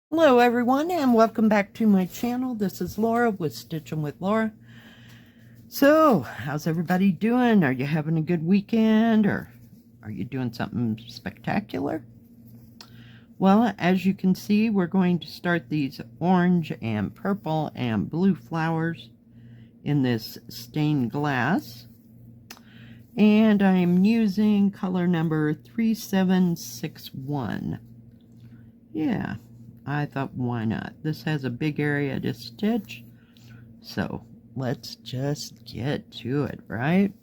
Hello everyone and welcome back to my channel. This is Laura with Stitchin with Laura. So, how's everybody doing? Are you having a good weekend or are you doing something spectacular? Well, as you can see, we're going to start these orange and purple and blue flowers in this stained glass. And I'm using color number 3761. Yeah. I thought, why not? This has a big area to stitch, so let's just get to it, right?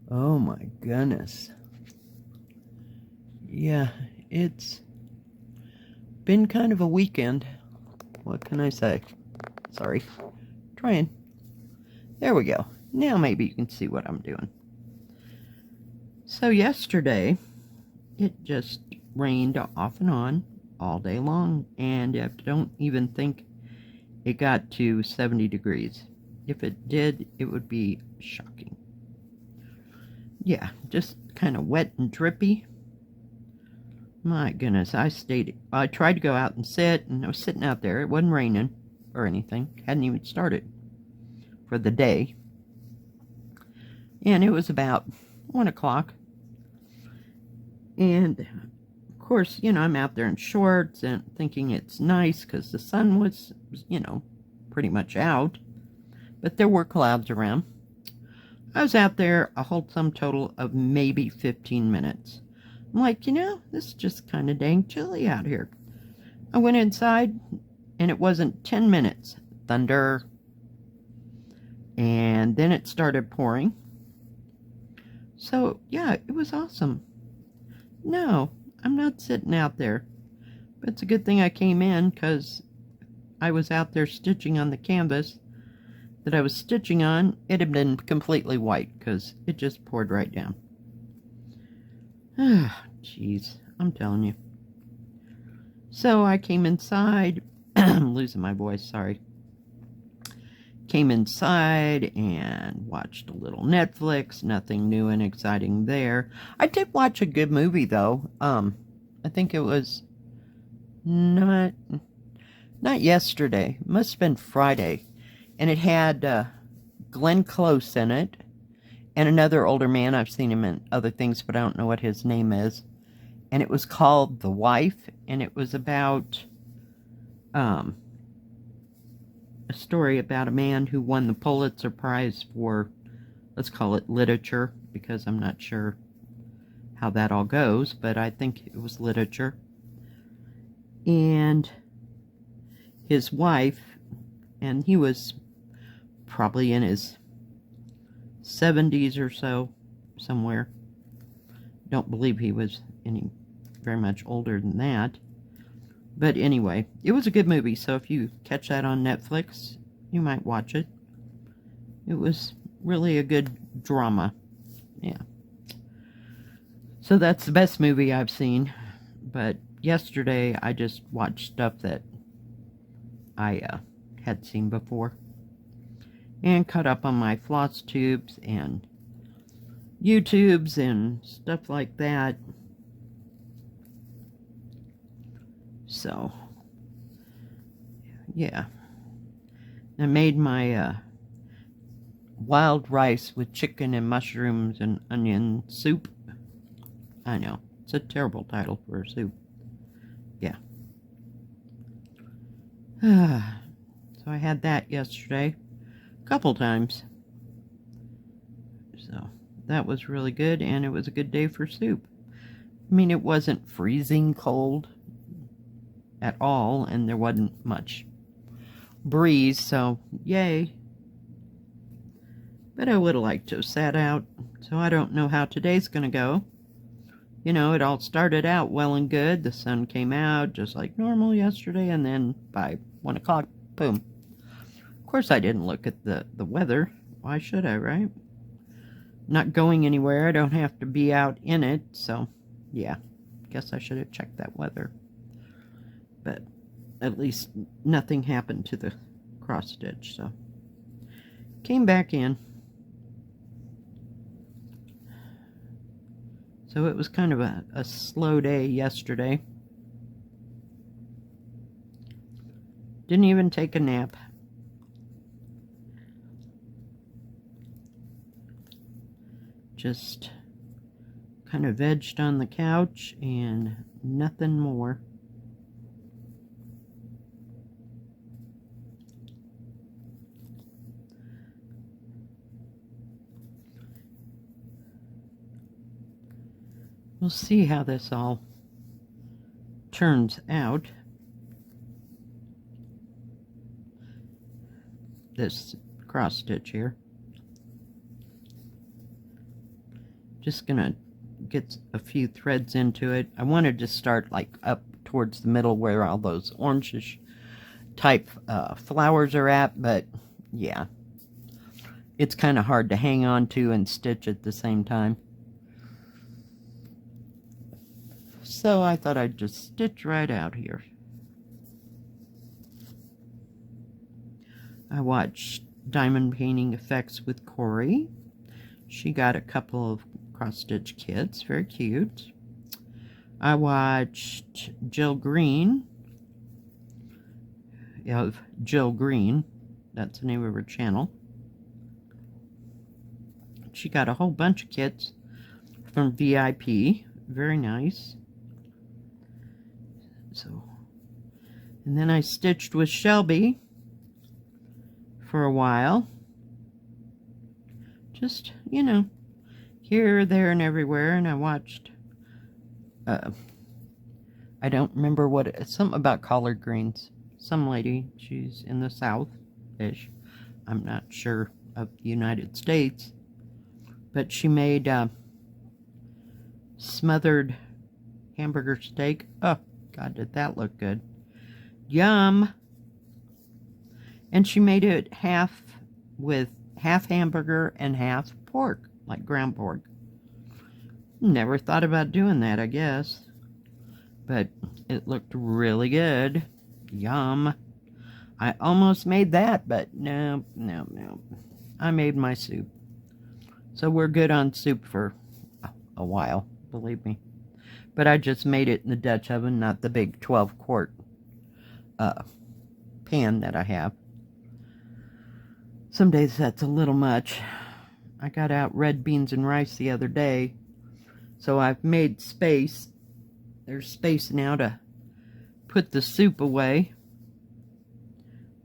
Oh my goodness. Yeah, it's been kind of a weekend. What can I say? Sorry. Trying. There we go. Now maybe you can see what I'm doing. So yesterday, it just rained off and on all day long, and I don't even think it got to 70 degrees. If it did, it would be shocking. Yeah, just kind of wet and drippy. My goodness, I tried to go out and sit, and I was sitting out there. It wasn't raining or anything. Hadn't even started for the day. And it was about 1 o'clock. And of course, you know, I'm out there in shorts and thinking it's nice because the sun was, you know, pretty much out. But there were clouds around. I was out there a whole sum total of maybe 15 minutes. I'm like, you know, this is just kind of dang chilly out here. I went inside and it wasn't 10 minutes. Thunder. And then it started pouring. So, yeah, it was awesome. No, I'm not sitting out there. But it's a good thing I came in because I was out there stitching on the canvas that I was stitching on. It had been completely white because it just poured right down. Ah, jeez, I'm telling you. So I came inside. I'm losing my voice, sorry. Came inside and watched a little Netflix. Nothing new and exciting there. I did watch a good movie though. I think it was not yesterday. It must have been Friday. And it had Glenn Close in it. And another older man. I've seen him in other things, but I don't know what his name is. And it was called The Wife. And it was about a story about a man who won the Pulitzer Prize for, let's call it literature, because I'm not sure how that all goes, but I think it was literature. And his wife, and he was probably in his 70s or so, somewhere. Don't believe he was any very much older than that. But anyway, it was a good movie, so if you catch that on Netflix, you might watch it. It was really a good drama. Yeah. So that's the best movie I've seen. But yesterday, I just watched stuff that I had seen before. And caught up on my floss tubes and YouTubes and stuff like that. So, yeah. I made my wild rice with chicken and mushrooms and onion soup. I know, it's a terrible title for a soup. Yeah. So I had that yesterday a couple times. So that was really good, and it was a good day for soup. I mean, it wasn't freezing cold at all, and there wasn't much breeze, so yay. But I would have liked to have sat out, so I don't know how today's gonna go. You know, it all started out well and good. The sun came out just like normal yesterday, and then by 1 o'clock, boom. Of course, I didn't look at the weather. Why should I, right? Not going anywhere. I don't have to be out in it, so yeah. Guess I should have checked that weather. But at least nothing happened to the cross stitch, so came back in. So it was kind of a slow day yesterday. Didn't even take a nap. Just kind of vegged on the couch and nothing more. We'll see how this all turns out. This cross stitch here. Just gonna get a few threads into it. I wanted to start like up towards the middle where all those orangish type flowers are at, but yeah, it's kind of hard to hang on to and stitch at the same time. So I thought I'd just stitch right out here. I watched Diamond Painting Effects with Cori. She got a couple of cross-stitch kits, very cute. I watched Jill Green, of Jill Green, that's the name of her channel. She got a whole bunch of kits from VIP, very nice. So, and then I stitched with Shelby for a while. Just, you know, here, there, and everywhere. And I watched, I don't remember what, something about collard greens. Some lady, she's in the South-ish. I'm not sure of the United States. But she made smothered hamburger steak. Oh, God, did that look good. Yum. And she made it half with half hamburger and half pork, like ground pork. Never thought about doing that, I guess. But it looked really good. Yum. I almost made that, but no. I made my soup. So we're good on soup for a while, believe me. But I just made it in the Dutch oven, not the big 12-quart pan that I have. Some days that's a little much. I got out red beans and rice the other day, so I've made space. There's space now to put the soup away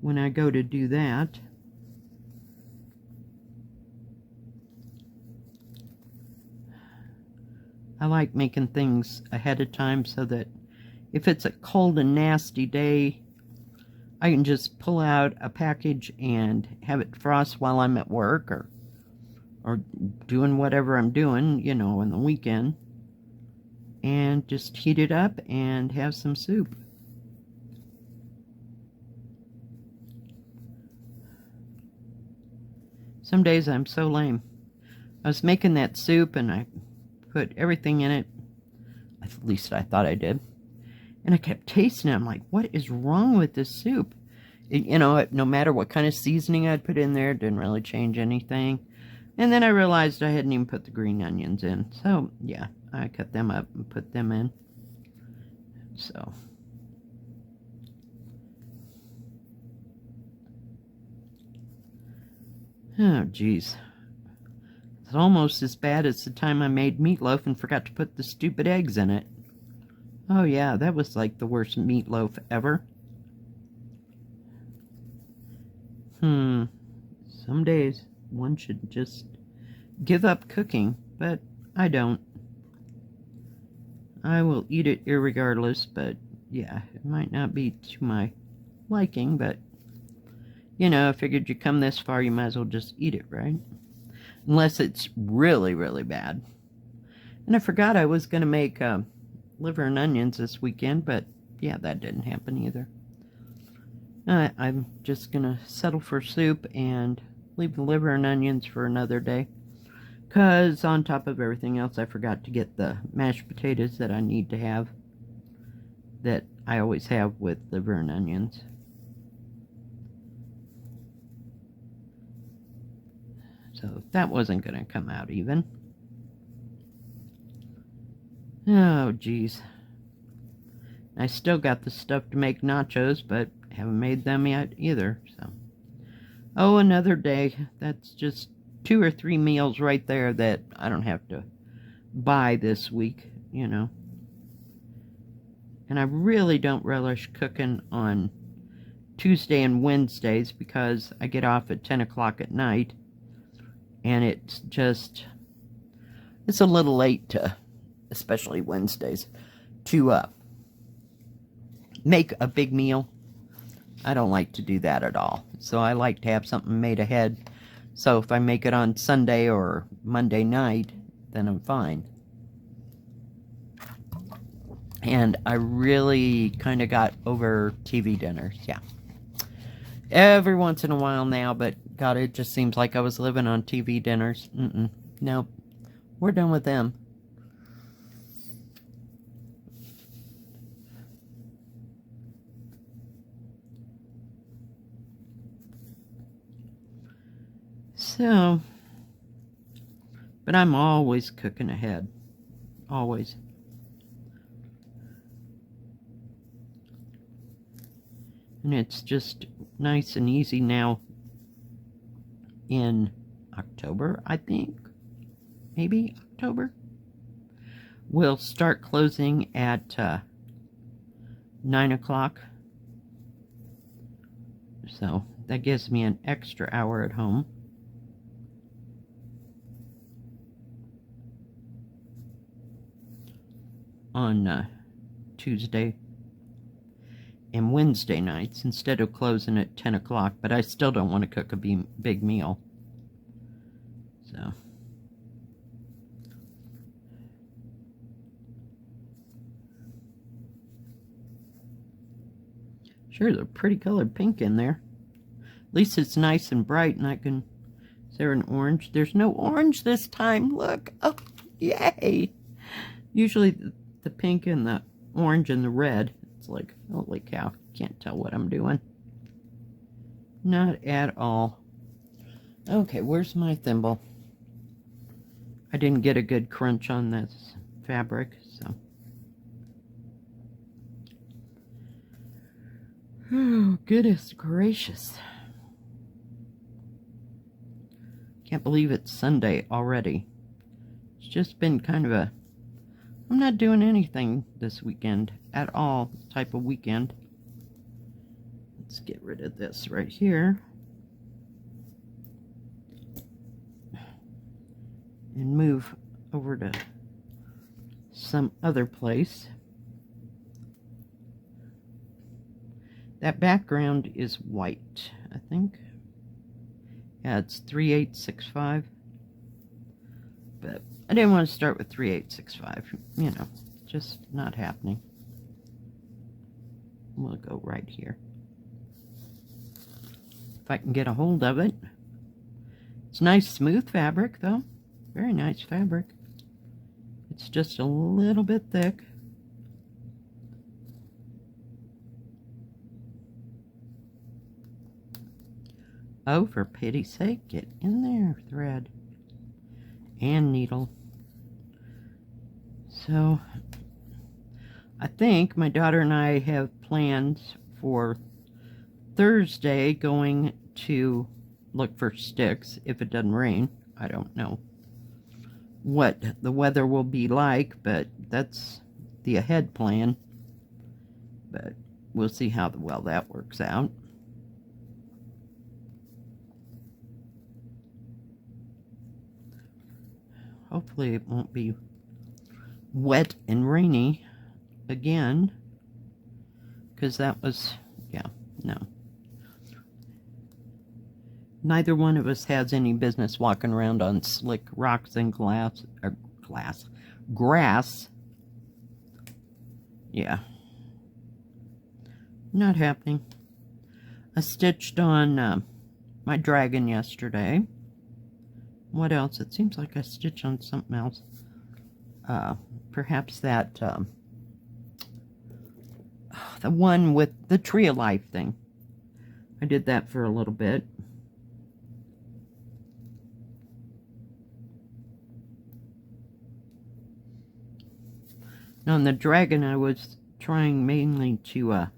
when I go to do that. I like making things ahead of time so that if it's a cold and nasty day, I can just pull out a package and have it frost while I'm at work or doing whatever I'm doing, you know, on the weekend. And just heat it up and have some soup. Some days I'm so lame. I was making that soup and I put everything in it. At least I thought I did. And I kept tasting it. I'm like, what is wrong with this soup? You know, no matter what kind of seasoning I'd put in there, it didn't really change anything. And then I realized I hadn't even put the green onions in. So, yeah, I cut them up and put them in. So. Oh, geez. It's almost as bad as the time I made meatloaf and forgot to put the stupid eggs in it. Oh yeah, that was like the worst meatloaf ever. Some days one should just give up cooking, but I don't. I will eat it irregardless, but yeah, it might not be to my liking, but you know, I figured you come this far, you might as well just eat it, right? Unless it's really, really bad. And I forgot I was going to make liver and onions this weekend, but yeah, that didn't happen either. I'm just going to settle for soup and leave the liver and onions for another day. Because on top of everything else, I forgot to get the mashed potatoes that I need to have. That I always have with liver and onions. So that wasn't going to come out even. Oh, geez. I still got the stuff to make nachos, but Haven't made them yet either, so. Oh, another day. That's just 2 or 3 meals right there that I don't have to buy this week, you know. And I really don't relish cooking on Tuesday and Wednesdays because I get off at 10 o'clock at night. And it's a little late to, especially Wednesdays, to make a big meal. I don't like to do that at all. So I like to have something made ahead. So if I make it on Sunday or Monday night, then I'm fine. And I really kind of got over TV dinners, yeah. Every once in a while now, but God, it just seems like I was living on TV dinners. Nope. We're done with them. So, but I'm always cooking ahead. Always. And it's just nice and easy now in October, I think. Maybe October. We'll start closing at 9 o'clock. So that gives me an extra hour at home. On Tuesday and Wednesday nights instead of closing at 10 o'clock, but I still don't want to cook a big meal. So, sure, there's a pretty colored pink in there. At least it's nice and bright, and I can. Is there an orange? There's no orange this time. Look. Oh, yay! Usually the pink and the orange and the red. It's like, holy cow, can't tell what I'm doing. Not at all. Okay, where's my thimble? I didn't get a good crunch on this fabric, so. Oh, goodness gracious. Can't believe it's Sunday already. It's just been kind of a, I'm not doing anything this weekend at all, type of weekend. Let's get rid of this right here. And move over to some other place. That background is white, I think. Yeah, it's 3865. But I didn't want to start with 3865, you know, just not happening. We'll go right here. If I can get a hold of it. It's nice smooth fabric though. Very nice fabric. It's just a little bit thick. Oh, for pity's sake, get in there, thread and needle. So, I think my daughter and I have plans for Thursday going to look for sticks if it doesn't rain. I don't know what the weather will be like, but that's the ahead plan. But we'll see how well that works out. Hopefully it won't be wet and rainy again, because that was, yeah, no. Neither one of us has any business walking around on slick rocks and grass. Yeah. Not happening. I stitched on my dragon yesterday. What else? It seems like I stitched on something else. Perhaps that, the one with the Tree of Life thing. I did that for a little bit. Now on the dragon, I was trying mainly to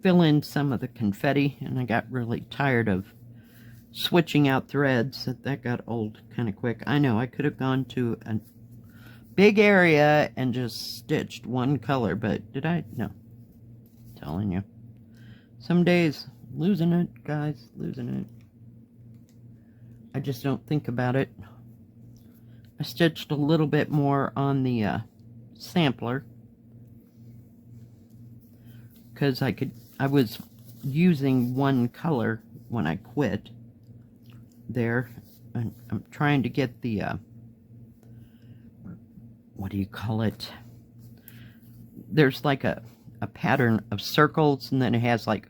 fill in some of the confetti, and I got really tired of switching out threads. That got old kind of quick. I know I could have gone to a big area and just stitched one color, but did I? No. I'm telling you. Some days, losing it, guys, losing it. I just don't think about it. I stitched a little bit more on the sampler because I was using one color when I quit there. And I'm trying to get the what do you call it? There's like a pattern of circles, and then it has like,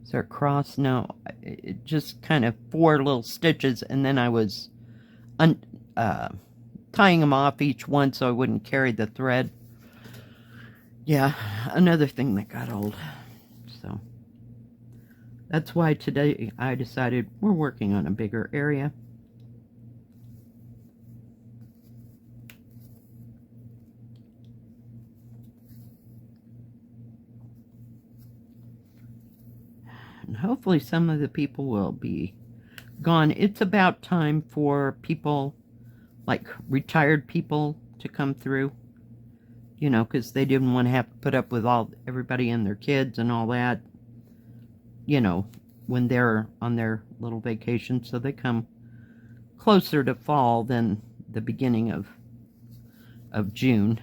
is there a cross? No, it just kind of 4 little stitches, and then I was tying them off each one so I wouldn't carry the thread. Yeah, another thing that got old. So that's why today I decided we're working on a bigger area. And hopefully some of the people will be gone. It's about time for people, like retired people, to come through. You know, because they didn't want to have to put up with everybody and their kids and all that. You know, when they're on their little vacation. So they come closer to fall than the beginning of June.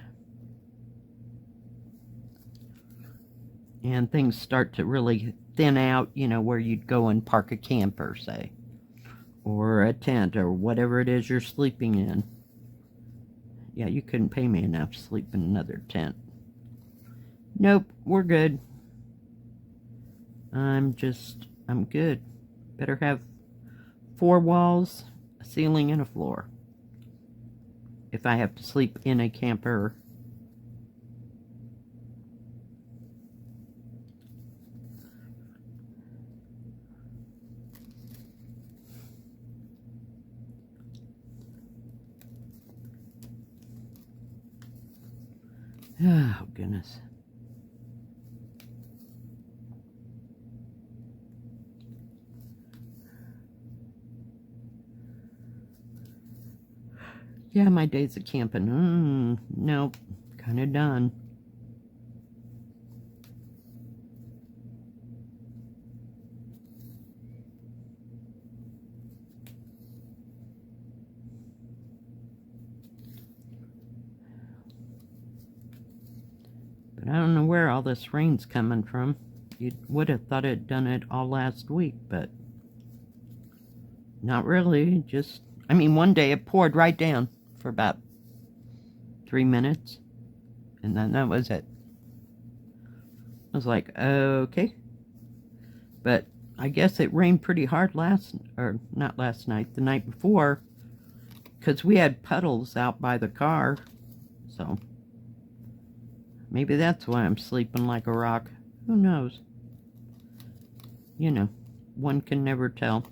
And things start to really thin out, you know, where you'd go and park a camper, say, or a tent, or whatever it is you're sleeping in. Yeah, you couldn't pay me enough to sleep in another tent. Nope, we're good. I'm good. Better have 4 walls, a ceiling, and a floor. If I have to sleep in a camper. Oh, goodness. Yeah, my days of camping. Nope. Kind of done. But I don't know where all this rain's coming from. You would have thought it done it all last week, but not really. Just, I mean, one day it poured right down for about 3 minutes, and then that was it. I was like, okay. But I guess it rained pretty hard not last night, the night before, because we had puddles out by the car, so maybe that's why I'm sleeping like a rock. Who knows? You know, one can never tell.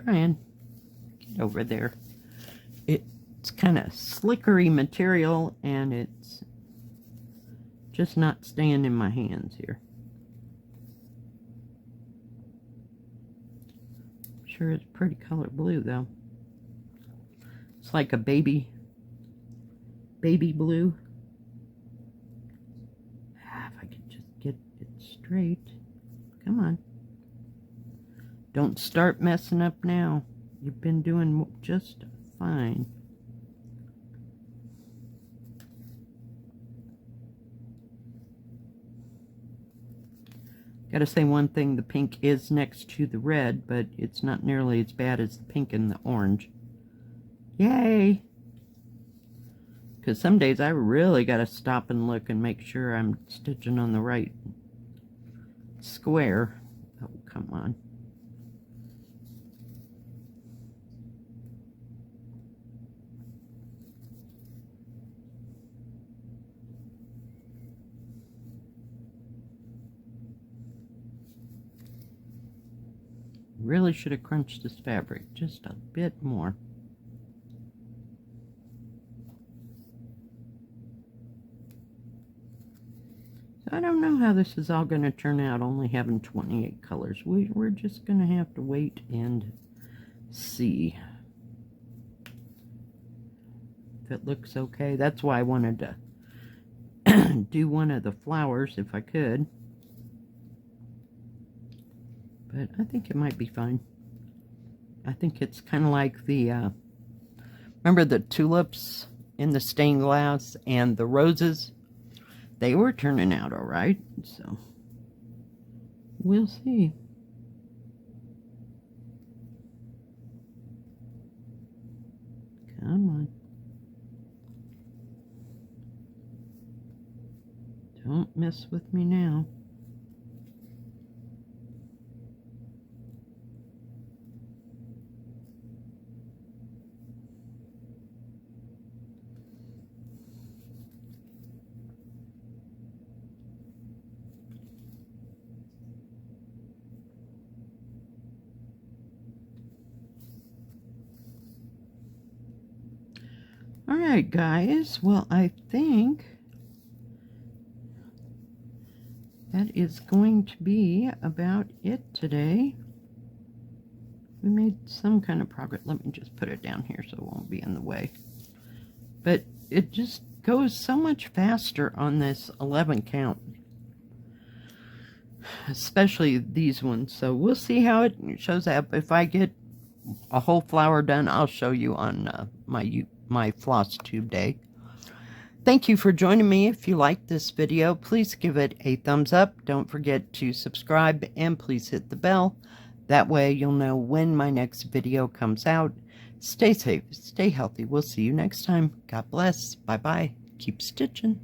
Trying. Get over there. It's kind of slickery material, and it's just not staying in my hands here. Sure, it's pretty color blue though. It's like a baby blue. If I could just get it straight. Come on. Don't start messing up now. You've been doing just fine. Gotta say one thing, the pink is next to the red, but it's not nearly as bad as the pink and the orange. Yay! Because some days I really gotta stop and look and make sure I'm stitching on the right square. Oh, come on. Really should have crunched this fabric just a bit more. I don't know how this is all going to turn out, only having 28 colors. We're just going to have to wait and see if it looks okay. That's why I wanted to do one of the flowers if I could. But I think it might be fine. I think it's kind of like the, remember the tulips in the stained glass and the roses? They were turning out all right, so we'll see. Come on. Don't mess with me now. Alright guys, well I think that is going to be about it today. We made some kind of progress. Let me just put it down here so it won't be in the way. But it just goes so much faster on this 11 count. Especially these ones. So we'll see how it shows up. If I get a whole flower done, I'll show you on my floss tube day. Thank you for joining me. If you liked this video, please give it a thumbs up. Don't forget to subscribe and please hit the bell. That way you'll know when my next video comes out. Stay safe, stay healthy. We'll see you next time. God bless. Bye-bye. Keep stitching.